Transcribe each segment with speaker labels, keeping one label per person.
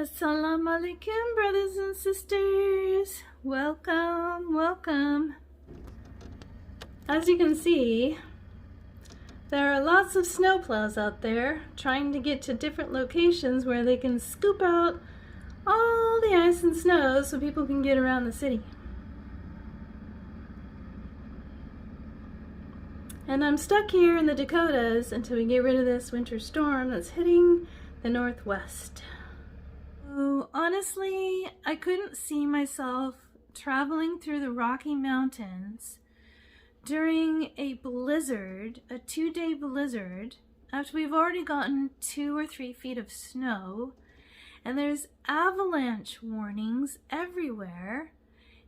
Speaker 1: Assalamu alaikum, brothers and sisters. Welcome, welcome. As you can see, there are lots of snowplows out there trying to get to different locations where they can scoop out all the ice and snow so people can get around the city. And I'm stuck here in the Dakotas until we get rid of this winter storm that's hitting the Northwest. So, honestly, I couldn't see myself traveling through the Rocky Mountains during a blizzard, a 2-day blizzard, after we've already gotten 2 or 3 feet of snow, and there's avalanche warnings everywhere.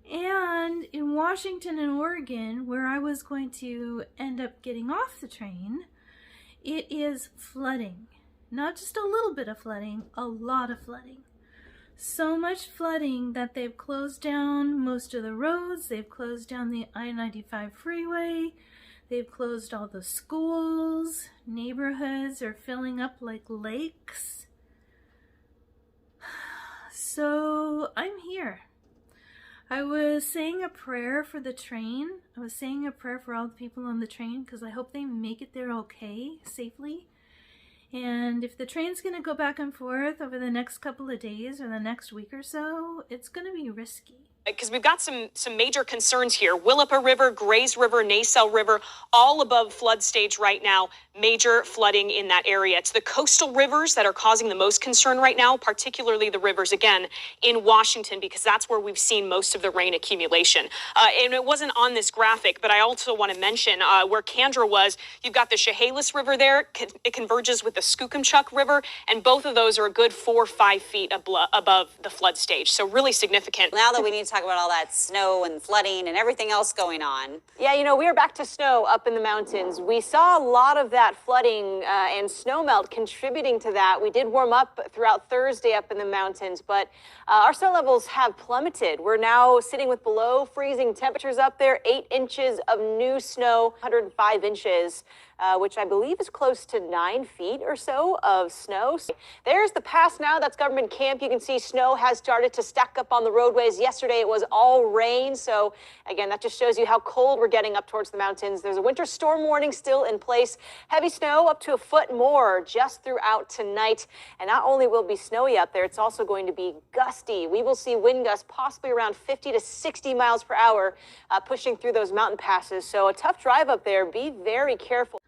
Speaker 1: And in Washington and Oregon, where I was going to end up getting off the train, it is flooding. Not just a little bit of flooding, a lot of flooding. So much flooding that they've closed down most of the roads, they've closed down the I-95 freeway, they've closed all the schools, neighborhoods are filling up like lakes. So I'm here. I was saying a prayer for the train. I was saying a prayer for all the people on the train because I hope they make it there okay, safely. And if the train's going to go back and forth over the next couple of days or the next week or so, it's going to be risky.
Speaker 2: Because we've got some major concerns here. Willapa River, Grays River, Nasell River, all above flood stage right now. Major flooding in that area. It's the coastal rivers that are causing the most concern right now, particularly the rivers, again, in Washington, because that's where we've seen most of the rain accumulation. And it wasn't on this graphic, but I also want to mention where Candra was, you've got the Chehalis River there. It converges with the Skookumchuck River, and both of those are a good 4 or 5 feet above the flood stage. So really significant.
Speaker 3: Now that we need to talk about all that snow and flooding and everything else going on.
Speaker 4: Yeah, you know, we are back to snow up in the mountains. We saw a lot of that flooding and snow melt contributing to that. We did warm up throughout Thursday up in the mountains, but our snow levels have plummeted. We're now sitting with below freezing temperatures up there, 8 inches of new snow, 105 inches. Which I believe is close to 9 feet or so of snow. There's the pass now. That's Government Camp. You can see snow has started to stack up on the roadways. Yesterday it was all rain. So again, that just shows you how cold we're getting up towards the mountains. There's a winter storm warning still in place. Heavy snow up to a foot more just throughout tonight. And not only will it be snowy up there, it's also going to be gusty. We will see wind gusts possibly around 50 to 60 miles per hour pushing through those mountain passes. So a tough drive up there. Be very careful.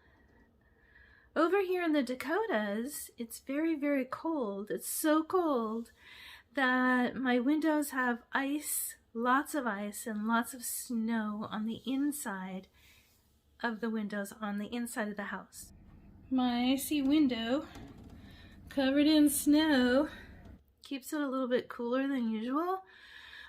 Speaker 1: Over here in the Dakotas, it's very, very cold. It's so cold that my windows have ice, lots of ice, and lots of snow on the inside of the windows, on the inside of the house. My icy window, covered in snow, keeps it a little bit cooler than usual,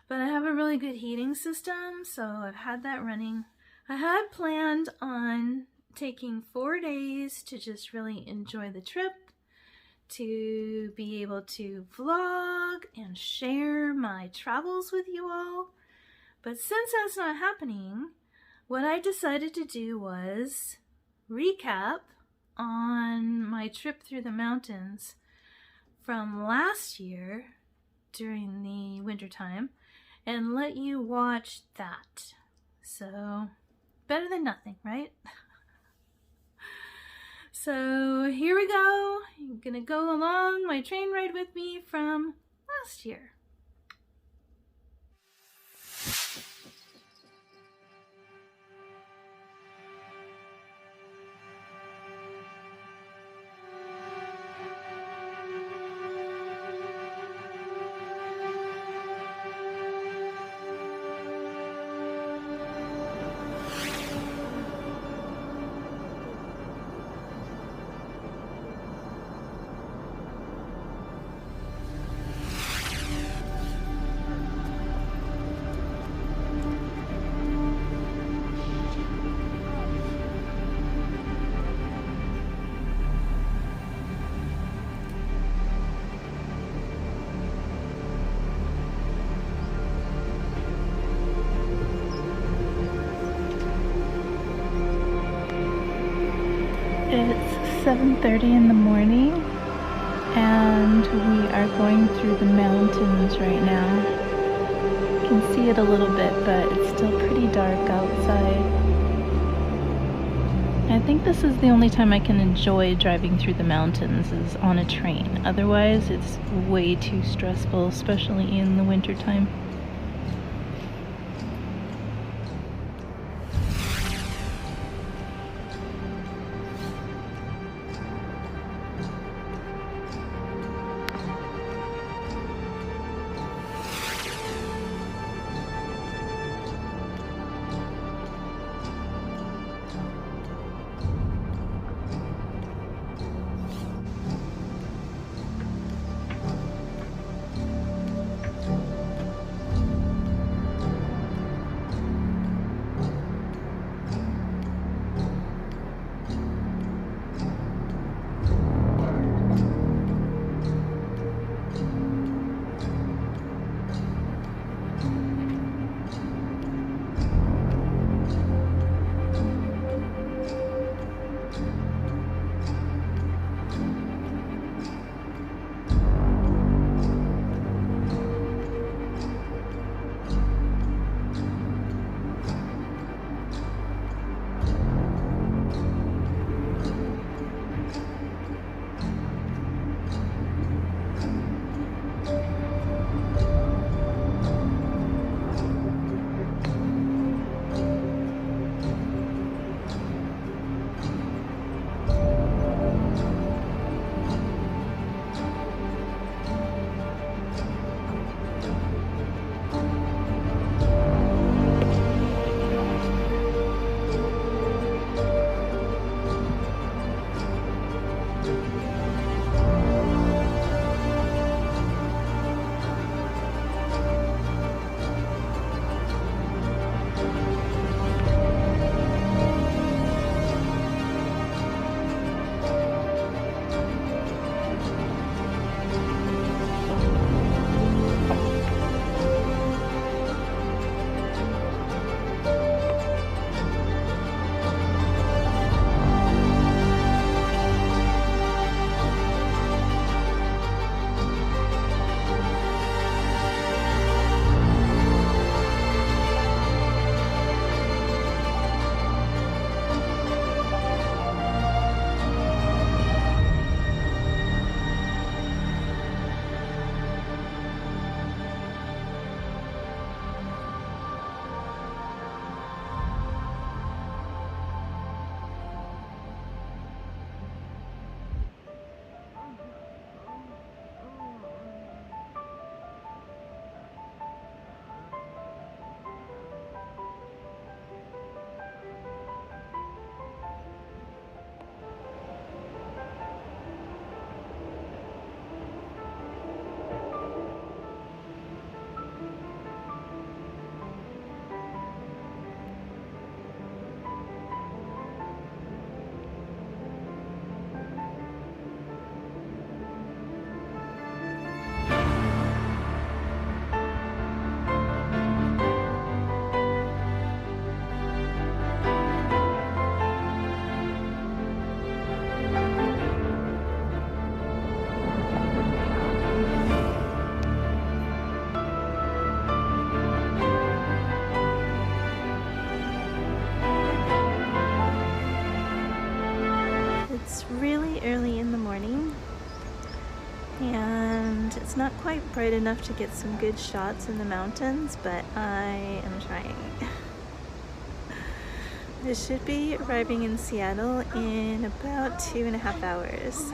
Speaker 1: but I have a really good heating system, so I've had that running. I had planned on taking 4 days to just really enjoy the trip, to be able to vlog and share my travels with you all. But since that's not happening, what I decided to do was recap on my trip through the mountains from last year during the winter time and let you watch that. So, better than nothing, right? So here we go. You're gonna go along my train ride with me from last year. It's 7:30 in the morning and and we are going through the mountains right now. You can see it a little bit, but it's still pretty dark outside. I think this is the only time I can enjoy driving through the mountains is on a train. Otherwise, it's way too stressful, especially in the wintertime. It's not quite bright enough to get some good shots in the mountains, but I am trying. I should be arriving in Seattle in about 2.5 hours.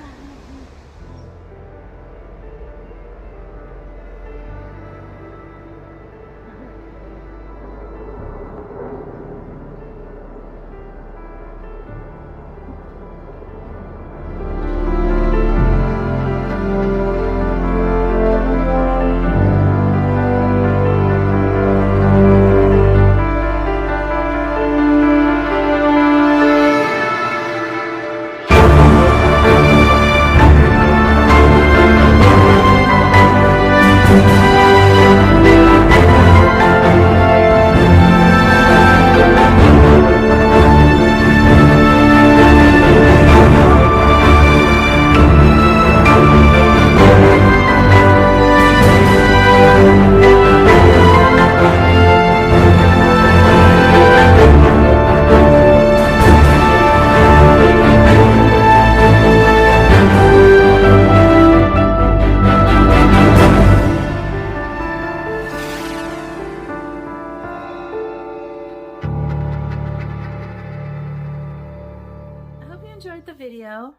Speaker 1: video,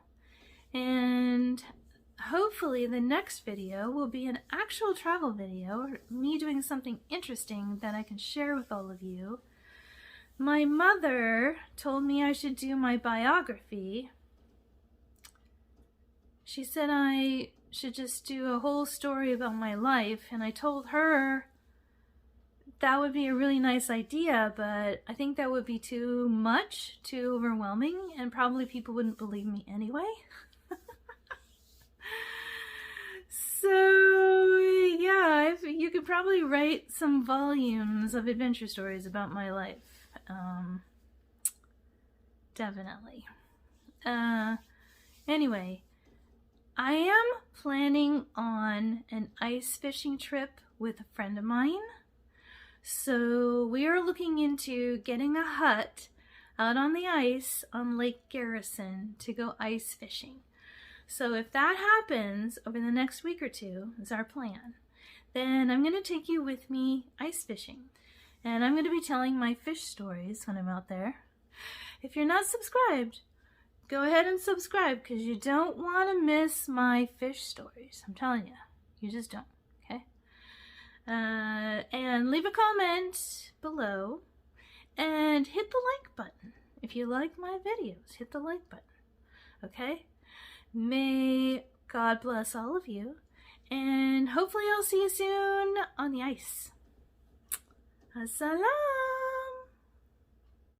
Speaker 1: and hopefully the next video will be an actual travel video, me doing something interesting that I can share with all of you. My mother told me I should do my biography. She said I should just do a whole story about my life, and I told her that would be a really nice idea, but I think that would be too much, too overwhelming, and probably people wouldn't believe me anyway. So yeah, you could probably write some volumes of adventure stories about my life. Definitely. Anyway, I am planning on an ice fishing trip with a friend of mine. So we are looking into getting a hut out on the ice on Lake Garrison to go ice fishing. So if that happens over the next week or two, is our plan, then I'm going to take you with me ice fishing. And I'm going to be telling my fish stories when I'm out there. If you're not subscribed, go ahead and subscribe, because you don't want to miss my fish stories. I'm telling you, you just don't, okay? And leave a comment below and hit the like button. If you like my videos, hit the like button, okay? May God bless all of you, and hopefully I'll see you soon on the ice. Assalam!